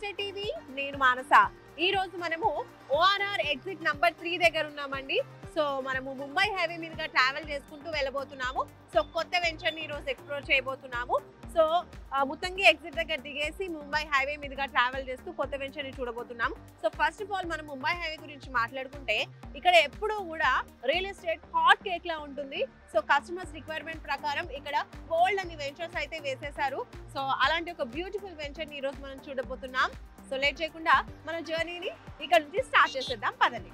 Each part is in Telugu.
నమస్తే టీవీ నేను మానస ఈ రోజు మనము ORR ఎగ్జిట్ నంబర్ 3 దగ్గర ఉన్నామండి సో మనము ముంబై హైవే మీదుగా ట్రావెల్ చేసుకుంటూ వెళ్ళబోతున్నాము సో కొత్త వెంచర్ ని ఈ రోజు ఎక్స్ప్లోర్ చేయబోతున్నాము సో ముత్తంగి ఎగ్జిట్ దగ్గర దిగేసి ముంబై హైవే మీదుగా ట్రావెల్ చేస్తూ కొత్త వెంచర్ ని చూడబోతున్నాము సో ఫస్ట్ ఆఫ్ ఆల్ మనం ముంబై హైవే గురించి మాట్లాడుకుంటే ఇక్కడ ఎప్పుడూ కూడా రియల్ ఎస్టేట్ హాట్ కేక్ లా ఉంటుంది సో కస్టమర్స్ రిక్వైర్మెంట్ ప్రకారం ఇక్కడ బోల్డ్ అని వెంచర్స్ అయితే వేసేసారు సో అలాంటి ఒక బ్యూటిఫుల్ వెంచర్ ని ఈ రోజు మనం చూడబోతున్నాం సో లేట్ చేయకుండా మన జర్నీని ఇక్కడ నుంచి స్టార్ట్ చేసేద్దాం పదండి.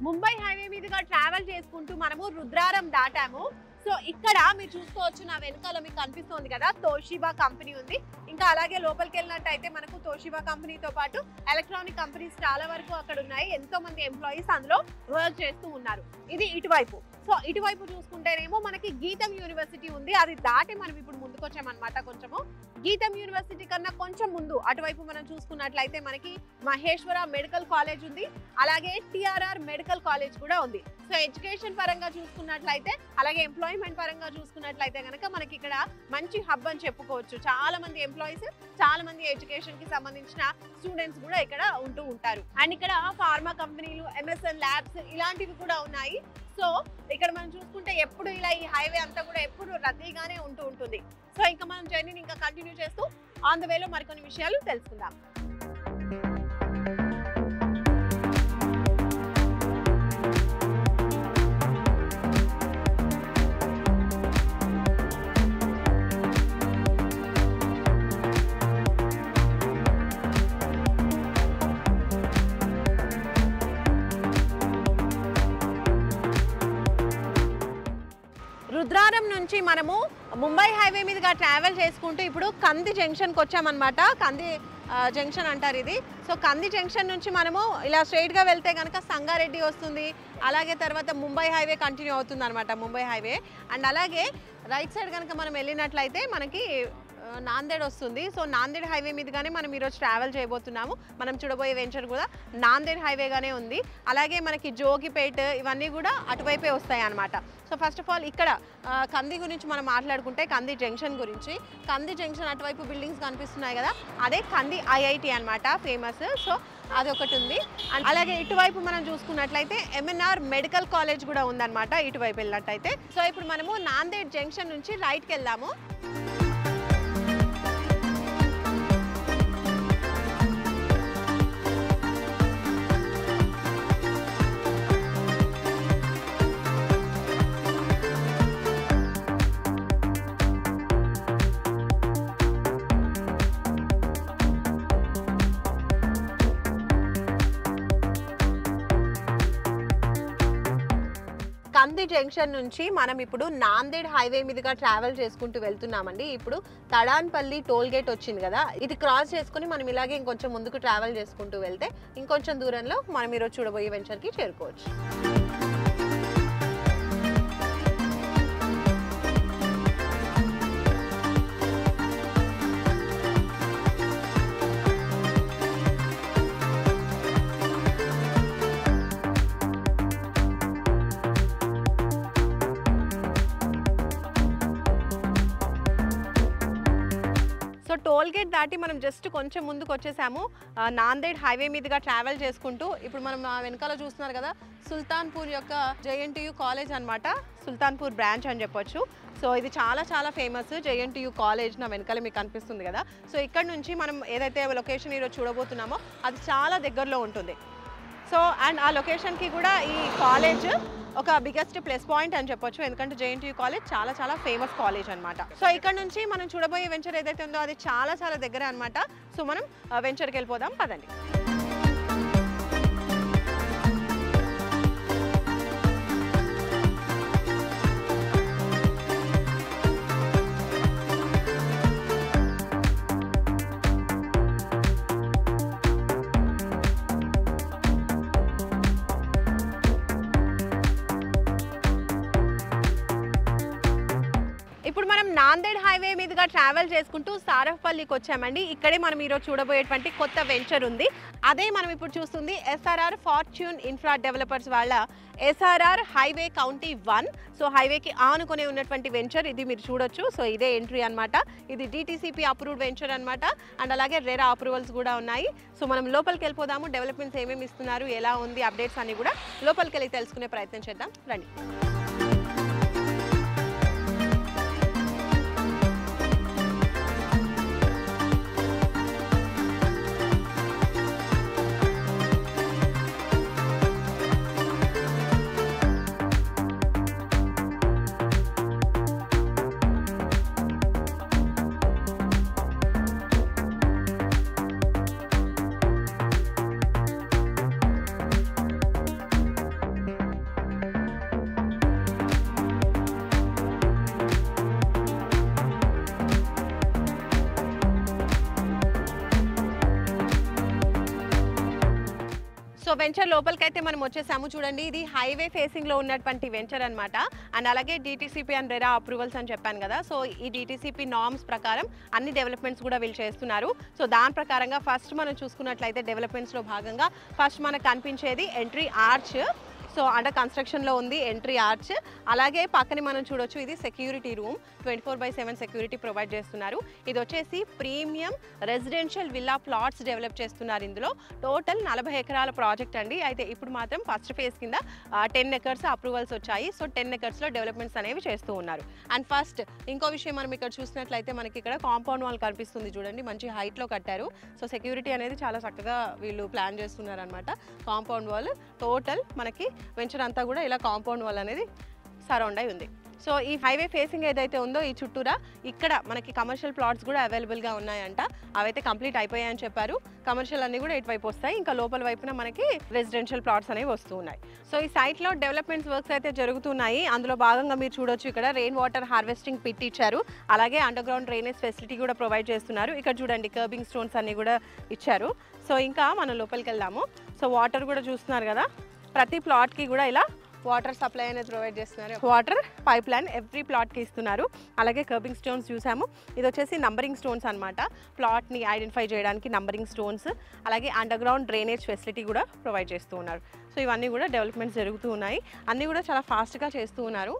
ముంబై హైవే మీదుగా ట్రావెల్ చేసుకుంటూ మనము రుద్రారం దాటాము సో ఇక్కడ మీరు చూసుకోవచ్చు నా వెనకాల మీకు కనిపిస్తుంది కదా తోషిబా కంపెనీ ఉంది ఇంకా అలాగే లోపలికి వెళ్ళినట్టయితే మనకు తోషిబా కంపెనీతో పాటు ఎలక్ట్రానిక్ కంపెనీస్ చాలా వరకు అక్కడ ఉన్నాయి ఎంతో మంది ఎంప్లాయీస్ అందులో వర్క్ చేస్తూ ఉన్నారు. ఇది ఇటువైపు సో ఇటువైపు చూసుకుంటేనేమో మనకి గీతం యూనివర్సిటీ ఉంది అది దాటి మనం ఇప్పుడు ముందుకు వచ్చామన్నమాట. కొంచెము గీతం యూనివర్సిటీ కన్నా కొంచెం ముందు అటువైపు మనం చూసుకున్నట్లయితే మనకి మహేశ్వర మెడికల్ కాలేజ్ ఉంది అలాగే TRR మెడికల్ కాలేజ్ కూడా ఉంది. సో ఎడ్యుకేషన్ పరంగా చూసుకున్నట్లయితే అలాగే ఎంప్లాయ్మెంట్ పరంగా చూసుకున్నట్లయితే కనుక మనకి ఇక్కడ మంచి హబ్ అని చెప్పుకోవచ్చు. చాలా మంది ఎంప్లాయీస్ చాలా మంది ఎడ్యుకేషన్ కి సంబంధించిన స్టూడెంట్స్ కూడా ఇక్కడ ఉంటూ ఉంటారు అండ్ ఇక్కడ ఫార్మా కంపెనీలు MSN ల్యాబ్స్ ఇలాంటివి కూడా ఉన్నాయి. సో ఇక్కడ మనం చూసుకుంటే ఎప్పుడు ఇలా ఈ హైవే అంతా కూడా ఎప్పుడు రద్దీగానే ఉంటూ ఉంటుంది. సో ఇంకా మనం జర్నీని ఇంకా కంటిన్యూ చేస్తూ ఆన్ ద వేలో మరికొన్ని విషయాలు తెలుసుకుందాం. రుద్రారం నుంచి మనము ముంబై హైవే మీదుగా ట్రావెల్ చేసుకుంటూ ఇప్పుడు కంది జంక్షన్కి వచ్చామన్నమాట. కంది జంక్షన్ అంటారు ఇది. సో కంది జంక్షన్ నుంచి మనము ఇలా స్ట్రైట్గా వెళ్తే కనుక సంగారెడ్డి వస్తుంది అలాగే తర్వాత ముంబై హైవే కంటిన్యూ అవుతుంది అనమాట ముంబై హైవే అండ్ అలాగే రైట్ సైడ్ కనుక మనం వెళ్ళినట్లయితే మనకి నాందేడ్ వస్తుంది. సో నాందేడ్ హైవే మీదుగానే మనం ఈరోజు ట్రావెల్ చేయబోతున్నాము. మనం చూడబోయే వెంచర్ కూడా నాందేడ్ హైవేగానే ఉంది. అలాగే మనకి జోగిపేట్ ఇవన్నీ కూడా అటువైపే వస్తాయి అన్నమాట. సో ఫస్ట్ ఆఫ్ ఆల్ ఇక్కడ కంది గురించి మనం మాట్లాడుకుంటే కంది జంక్షన్ గురించి కంది జంక్షన్ అటువైపు బిల్డింగ్స్ కనిపిస్తున్నాయి కదా అదే కంది IIT అనమాట ఫేమస్. సో అదొకటి ఉంది అండ్ అలాగే ఇటువైపు మనం చూసుకున్నట్లయితే MNR మెడికల్ కాలేజ్ కూడా ఉందన్నమాట ఇటువైపు వెళ్ళినట్టయితే. సో ఇప్పుడు మనము నాందేడ్ జంక్షన్ నుంచి రైట్కి వెళ్దాము. కంది జంక్షన్ నుంచి మనం ఇప్పుడు నాందేడ్ హైవే మీదుగా ట్రావెల్ చేసుకుంటూ వెళ్తున్నామండి. ఇప్పుడు తడాన్పల్లి టోల్ గేట్ వచ్చింది కదా ఇది క్రాస్ చేసుకుని మనం ఇలాగే ఇంకొంచెం ముందుకు ట్రావెల్ చేసుకుంటూ వెళ్తే ఇంకొంచెం దూరంలో మనం ఈరోజు చూడబోయే వెంచర్కి చేరుకోవచ్చు. టోల్ గేట్ దాటి మనం జస్ట్ కొంచెం ముందుకు వచ్చేసాము. నాందేడ్ హైవే మీదుగా ట్రావెల్ చేసుకుంటూ ఇప్పుడు మనం వెనకాల చూస్తున్నారు కదా సుల్తాన్పూర్ యొక్క JNTU కాలేజ్ అనమాట. సుల్తాన్పూర్ బ్రాంచ్ అని చెప్పొచ్చు. సో ఇది చాలా చాలా ఫేమస్ JNTU కాలేజ్ నా వెనకాల మీకు కనిపిస్తుంది కదా. సో ఇక్కడ నుంచి మనం ఏదైతే లొకేషన్ ఈరోజు చూడబోతున్నామో అది చాలా దగ్గరలో ఉంటుంది. సో అండ్ ఆ లొకేషన్కి కూడా ఈ కాలేజ్ ఒక బిగ్గెస్ట్ ప్లస్ పాయింట్ అని చెప్పొచ్చు ఎందుకంటే JNTU కాలేజ్ చాలా చాలా ఫేమస్ కాలేజ్ అనమాట. సో ఇక్కడ నుంచి మనం చూడబోయే వెంచర్ ఏదైతే ఉందో అది చాలా చాలా దగ్గర అనమాట. సో మనం వెంచర్కి వెళ్ళిపోదాం పదండి. మనం నాందేడ్ హైవే మీదుగా ట్రావెల్ చేసుకుంటూ సారఫ్పల్లికి వచ్చామండి. ఇక్కడే మనం ఈరోజు చూడబోయేటువంటి కొత్త వెంచర్ ఉంది. అదే మనం ఇప్పుడు చూస్తుంది ఎస్ఆర్ఆర్ ఫార్చ్యూన్ ఇన్ఫ్రా డెవలపర్స్ వాళ్ళ ఎస్ఆర్ఆర్ హైవే కౌంటీ 1. సో హైవేకి ఆనుకొని ఉన్నటువంటి వెంచర్ ఇది మీరు చూడొచ్చు. సో ఇదే ఎంట్రీ అనమాట. ఇది DTCP అప్రూవ్డ్ వెంచర్ అనమాట. అండ్ అలాగే రెరా అప్రూవల్స్ కూడా ఉన్నాయి. సో మనం లోపలికి వెళ్ళిపోదాము. డెవలప్మెంట్స్ ఏమేమి ఇస్తున్నారు, ఎలా ఉంది, అప్డేట్స్ అన్ని కూడా లోపలికి వెళ్ళి తెలుసుకునే ప్రయత్నం చేద్దాం. రండి. సో వెంచర్ లోపలికైతే మనం వచ్చేసాము. చూడండి, ఇది హైవే ఫేసింగ్ లో ఉన్నటువంటి వెంచర్ అనమాట. అండ్ అలాగే DTCP అండ్ రెరా అప్రూవల్స్ అని చెప్పాను కదా. సో ఈ DTCP నార్మ్స్ ప్రకారం అన్ని డెవలప్మెంట్స్ కూడా వీళ్ళు చేస్తున్నారు. సో దాని ప్రకారంగా ఫస్ట్ మనం చూసుకున్నట్లయితే డెవలప్మెంట్స్ లో భాగంగా ఫస్ట్ మనకు కనిపించేది ఎంట్రీ ఆర్చ్. సో అండర్ కన్స్ట్రక్షన్లో ఉంది ఎంట్రీ ఆర్చ్. అలాగే పక్కనే మనం చూడొచ్చు, ఇది సెక్యూరిటీ రూమ్. 24/7 సెక్యూరిటీ ప్రొవైడ్ చేస్తున్నారు. ఇది వచ్చేసి premium residential villa plots develop చేస్తున్నారు. ఇందులో టోటల్ 40 ఎకరాల ప్రాజెక్ట్ అండి. అయితే ఇప్పుడు మాత్రం ఫస్ట్ ఫేజ్ కింద 10 ఎకర్స్ అప్రూవల్స్ వచ్చాయి. సో 10 ఎకర్స్లో డెవలప్మెంట్స్ అనేవి చేస్తూ ఉన్నారు. అండ్ ఫస్ట్ ఇంకో విషయం మనం ఇక్కడ చూసినట్లయితే మనకి ఇక్కడ కాంపౌండ్ వాల్ కనిపిస్తుంది. చూడండి, మంచి హైట్లో కట్టారు. సో సెక్యూరిటీ అనేది చాలా చక్కగా వీళ్ళు ప్లాన్ చేస్తున్నారు అనమాట. కాంపౌండ్ వాల్ టోటల్ మనకి వెంచర్ అంతా కూడా ఇలా కాంపౌండ్ వాల్ అనేది సరౌండ్ అయి ఉంది. సో ఈ హైవే ఫేసింగ్ ఏదైతే ఉందో ఈ చుట్టూరా ఇక్కడ మనకి కమర్షియల్ ప్లాట్స్ కూడా అవైలబుల్గా ఉన్నాయంట. అవైతే కంప్లీట్ అయిపోయాయని చెప్పారు. కమర్షియల్ అన్ని కూడా ఇటువైపు వస్తాయి. ఇంకా లోపల వైపున మనకి రెసిడెన్షియల్ ప్లాట్స్ అనేవి వస్తూ ఉన్నాయి. సో ఈ సైట్లో డెవలప్మెంట్స్ వర్క్స్ అయితే జరుగుతున్నాయి. అందులో భాగంగా మీరు చూడొచ్చు, ఇక్కడ రెయిన్ వాటర్ హార్వెస్టింగ్ పిట్ ఇచ్చారు. అలాగే అండర్ గ్రౌండ్ డ్రైనేజ్ ఫెసిలిటీ కూడా ప్రొవైడ్ చేస్తున్నారు. ఇక్కడ చూడండి, కర్బింగ్ స్టోన్స్ అన్ని కూడా ఇచ్చారు. సో ఇంకా మనం లోపలికి వెళ్దాము. సో వాటర్ కూడా చూస్తున్నారు కదా, ప్రతి ప్లాట్కి కూడా ఇలా వాటర్ సప్లై అనేది ప్రొవైడ్ చేస్తున్నారు. వాటర్ పైప్ లైన్ ఎవ్రీ ప్లాట్కి ఇస్తున్నారు. అలాగే కర్బింగ్ స్టోన్స్ చూసాము. ఇది వచ్చేసి నంబరింగ్ స్టోన్స్ అనమాట. ప్లాట్ని ఐడెంటిఫై చేయడానికి నంబరింగ్ స్టోన్స్. అలాగే అండర్ గ్రౌండ్ డ్రైనేజ్ ఫెసిలిటీ కూడా ప్రొవైడ్ చేస్తూ ఉన్నారు. సో ఇవన్నీ కూడా డెవలప్మెంట్స్ జరుగుతూ ఉన్నాయి. అన్నీ కూడా చాలా ఫాస్ట్గా చేస్తూ ఉన్నారు.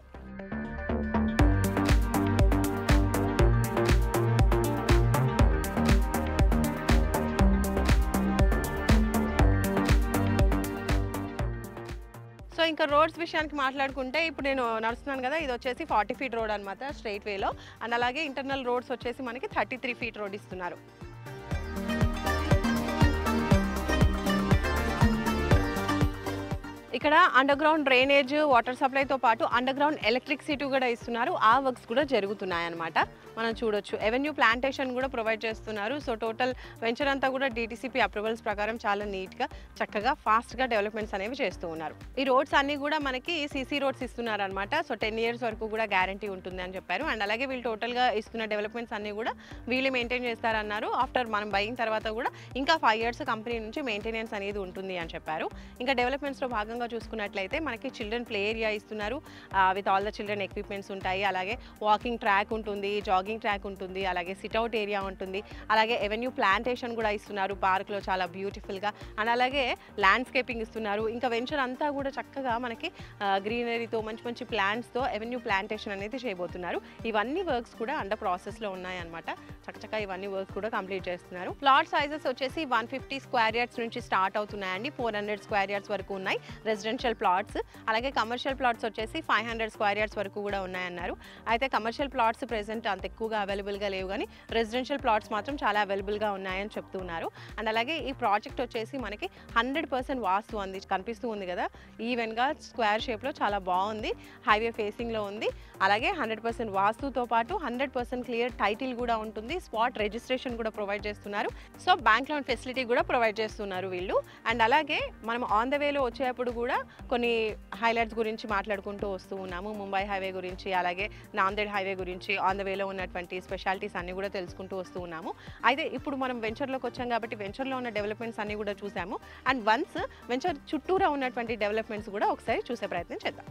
సో ఇంకా రోడ్స్ విషయానికి మాట్లాడుకుంటే ఇప్పుడు నేను నడుస్తున్నాను కదా, ఇది వచ్చేసి 40 ఫీట్ రోడ్ అనమాట స్ట్రైట్ వేలో. అండ్ అలాగే ఇంటర్నల్ రోడ్స్ వచ్చేసి మనకి 33 ఫీట్ రోడ్ ఇస్తున్నారు. ఇక్కడ అండర్ గ్రౌండ్ డ్రైనేజ్ వాటర్ సప్లైతో పాటు అండర్ గ్రౌండ్ ఎలక్ట్రిసిటీ కూడా ఇస్తున్నారు. ఆ వర్క్స్ కూడా జరుగుతున్నాయి అనమాట. మనం చూడొచ్చు, ఎవెన్యూ ప్లాంటేషన్ కూడా ప్రొవైడ్ చేస్తున్నారు. సో టోటల్ వెంచర్ అంతా కూడా DTCP అప్రూవల్స్ ప్రకారం చాలా నీట్గా చక్కగా ఫాస్ట్గా డెవలప్మెంట్స్ అనేవి చేస్తూ ఉన్నారు. ఈ రోడ్స్ అన్నీ కూడా మనకి CC రోడ్స్ ఇస్తున్నారు అనమాట. సో 10 years వరకు కూడా గ్యారంటీ ఉంటుంది అని చెప్పారు. అండ్ అలాగే వీళ్ళు టోటల్గా ఇస్తున్న డెవలప్మెంట్స్ అన్నీ కూడా వీళ్ళు మెయింటైన్ చేస్తారన్నారు. ఆఫ్టర్ మనం బయింగ్ తర్వాత కూడా ఇంకా 5 years కంపెనీ నుంచి మెయింటెనెన్స్ అనేది ఉంటుంది అని చెప్పారు. ఇంకా డెవలప్మెంట్స్లో భాగంగా చూసుకున్నట్లయితే మనకి చిల్డ్రన్ ప్లే ఏరియా ఇస్తున్నారు. With all the children equipments ఉంటాయి. అలాగే వాకింగ్ ట్రాక్ ఉంటుంది, జాగింగ్ ట్రాక్ ఉంటుంది, అలాగే సిట్అవుట్ ఏరియా ఉంటుంది. అలాగే ఎవెన్యూ ప్లాంటేషన్ కూడా ఇస్తున్నారు పార్క్లో చాలా బ్యూటిఫుల్గా. అండ్ అలాగే ల్యాండ్స్కేపింగ్ ఇస్తున్నారు. ఇంకా వెంచర్ అంతా కూడా చక్కగా మనకి గ్రీనరీతో మంచి మంచి ప్లాంట్స్తో ఎవెన్యూ ప్లాంటేషన్ అనేది చేయబోతున్నారు. ఇవన్నీ వర్క్స్ కూడా అండర్ ప్రాసెస్లో ఉన్నాయన్నమాట. చక్కచక్క ఇవన్నీ వర్క్స్ కూడా కంప్లీట్ చేస్తున్నారు. ప్లాట్ సైజెస్ వచ్చేసి 150 స్క్వేర్ యార్డ్స్ నుంచి స్టార్ట్ అవుతున్నాయండి. 400 స్క్వేర్ యార్డ్స్ వరకు ఉన్నాయి రెసిడెన్షియల్ ప్లాట్స్. అలాగే కమర్షియల్ ప్లాట్స్ వచ్చేసి 500 స్క్వేర్ యార్డ్స్ వరకు కూడా ఉన్నాయన్నారు. అయితే కమర్షియల్ ప్లాట్స్ ప్రెసెంట్ అంత ఎక్కువగా అవైలబుల్గా లేవు, కానీ రెసిడెన్షియల్ ప్లాట్స్ మాత్రం చాలా అవైలబుల్గా ఉన్నాయని చెప్తున్నారు. అండ్ అలాగే ఈ ప్రాజెక్ట్ వచ్చేసి మనకి 100% వాస్తు అంది కనిపిస్తూ ఉంది కదా, ఈవెన్గా స్క్వేర్ షేప్లో చాలా బాగుంది. హైవే ఫేసింగ్లో ఉంది. అలాగే 100% వాస్తుతో పాటు 100% క్లియర్ టైటిల్ కూడా ఉంటుంది. స్పాట్ రిజిస్ట్రేషన్ కూడా ప్రొవైడ్ చేస్తున్నారు. సో బ్యాంక్ లోన్ ఫెసిలిటీ కూడా ప్రొవైడ్ చేస్తున్నారు వీళ్ళు. అండ్ అలాగే మనం ఆన్ ద వేలో వచ్చేటప్పుడు కూడా కొన్ని హైలైట్స్ గురించి మాట్లాడుకుంటూ వస్తూ ఉన్నాము. ముంబై హైవే గురించి, అలాగే నాందేడ్ హైవే గురించి, ఆన్ ద వేలో ఉన్నటువంటి స్పెషాలిటీస్ అన్ని కూడా తెలుసుకుంటూ వస్తూ ఉన్నాము. అయితే ఇప్పుడు మనం వెంచర్లోకి వచ్చాం కాబట్టి వెంచర్లో ఉన్న డెవలప్మెంట్స్ అన్ని కూడా చూసాము. అండ్ వన్స్ వెంచర్ చుట్టూరా ఉన్నటువంటి డెవలప్మెంట్స్ కూడా ఒకసారి చూసే ప్రయత్నం చేద్దాం.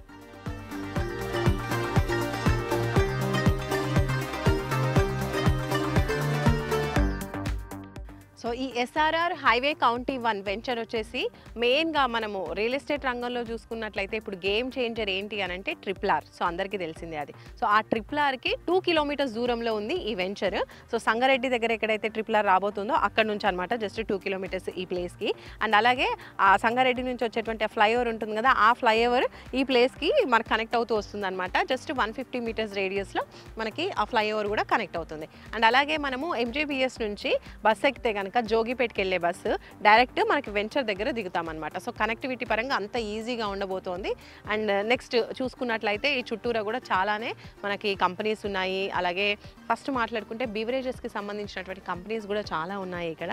సో ఈ ఎస్ఆర్ఆర్ హైవే కౌంటీ 1 వెంచర్ వచ్చేసి మెయిన్గా మనము రియల్ ఎస్టేట్ రంగంలో చూసుకున్నట్లయితే ఇప్పుడు గేమ్ చేంజర్ ఏంటి అని అంటే RRR. సో అందరికీ తెలిసిందే అది. సో ఆ RRRకి 2 కిలోమీటర్స్ దూరంలో ఉంది ఈ వెంచర్. సో సంగారెడ్డి దగ్గర ఎక్కడైతే RRR రాబోతుందో అక్కడ నుంచి అనమాట, జస్ట్ 2 కిలోమీటర్స్ ఈ ప్లేస్కి. అండ్ అలాగే ఆ సంగారెడ్డి నుంచి వచ్చేటువంటి ఫ్లైఓవర్ ఉంటుంది కదా, ఆ ఫ్లైఓవర్ ఈ ప్లేస్కి మనకు కనెక్ట్ అవుతూ వస్తుంది అనమాట. జస్ట్ 150 మీటర్స్ రేడియస్లో మనకి ఆ ఫ్లైఓవర్ కూడా కనెక్ట్ అవుతుంది. అండ్ అలాగే మనము MJBS నుంచి బస్ ఎక్కితే కనుక జోగిపేట్కి వెళ్ళే బస్సు డైరెక్ట్ మనకి వెంచర్ దగ్గర దిగుతామన్నమాట. సో కనెక్టివిటీ పరంగా అంత ఈజీగా ఉండబోతోంది. అండ్ నెక్స్ట్ చూసుకున్నట్లయితే ఈ చుట్టూరా కూడా చాలానే మనకి కంపెనీస్ ఉన్నాయి. అలాగే ఫస్ట్ మాట్లాడుకుంటే బీవరేజెస్కి సంబంధించినటువంటి కంపెనీస్ కూడా చాలా ఉన్నాయి ఇక్కడ.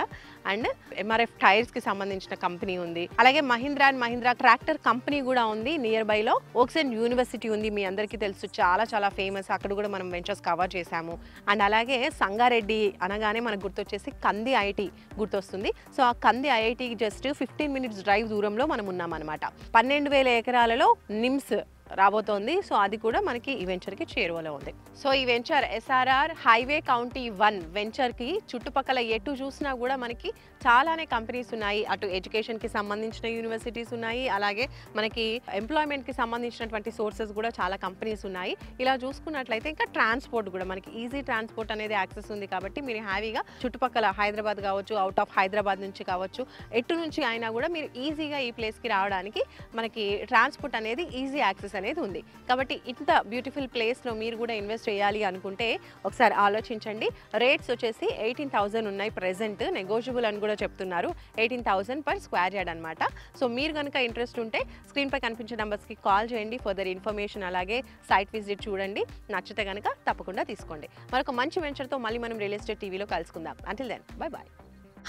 అండ్ MRF టైర్స్కి సంబంధించిన కంపెనీ ఉంది. అలాగే Mahindra and Mahindra tractor company కూడా ఉంది. నియర్ బైలో ఓక్సెన్ యూనివర్సిటీ ఉంది, మీ అందరికీ తెలుసు, చాలా చాలా ఫేమస్. అక్కడ కూడా మనం వెంచర్స్ కవర్ చేశాము. అండ్ అలాగే సంగారెడ్డి అనగానే మనకు గుర్తొచ్చేసి కంది ఐటీ గుర్తొస్తుంది. సో ఆ కంది ఐఐటికి జస్ట్ 15 మినిట్స్ డ్రైవ్ దూరంలో మనం ఉన్నామన్నమాట. 12,000 ఎకరాలలో నిమ్స్ రాబోతోంది. సో అది కూడా మనకి ఈ వెంచర్కి చేరువలో ఉంది. సో ఈ వెంచర్ ఎస్ఆర్ఆర్ హైవే కౌంటీ 1 వెంచర్కి చుట్టుపక్కల ఎటు చూసినా కూడా మనకి చాలానే కంపెనీస్ ఉన్నాయి. అటు ఎడ్యుకేషన్కి సంబంధించిన యూనివర్సిటీస్ ఉన్నాయి, అలాగే మనకి ఎంప్లాయ్మెంట్కి సంబంధించినటువంటి సోర్సెస్ కూడా చాలా కంపెనీస్ ఉన్నాయి. ఇలా చూసుకున్నట్లయితే ఇంకా ట్రాన్స్పోర్ట్ కూడా మనకి ఈజీ ట్రాన్స్పోర్ట్ అనేది యాక్సెస్ ఉంది. కాబట్టి మీరు హ్యావీగా చుట్టుపక్కల హైదరాబాద్ కావచ్చు, అవుట్ ఆఫ్ హైదరాబాద్ నుంచి కావచ్చు, ఎటు నుంచి అయినా కూడా మీరు ఈజీగా ఈ ప్లేస్కి రావడానికి మనకి ట్రాన్స్పోర్ట్ అనేది ఈజీ యాక్సెస్ అనేది ఉంది. కాబట్టి ఇంత బ్యూటిఫుల్ ప్లేస్లో మీరు కూడా ఇన్వెస్ట్ చేయాలి అనుకుంటే ఒకసారి ఆలోచించండి. రేట్స్ వచ్చేసి 18,000 ఉన్నాయి ప్రెజెంట్, నెగోషియబుల్ అని కూడా చెప్తున్నారు. 18,000 పర్ స్క్వేర్ యార్డ్ అనమాట. సో మీరు కనుక ఇంట్రెస్ట్ ఉంటే స్క్రీన్పై కనిపించే నెంబర్స్కి కాల్ చేయండి. ఫర్దర్ ఇన్ఫర్మేషన్ అలాగే సైట్ విజిట్ చూడండి. నచ్చితే కనుక తప్పకుండా తీసుకోండి. మరొక మంచి వెంచర్తో మళ్ళీ మనం రియల్ ఎస్టేట్ టీవీలో కలుసుకుందాం. Until then bye bye.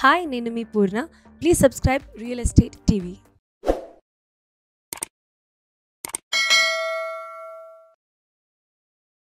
Hi, నేను మీ Purna. Please subscribe real estate TV.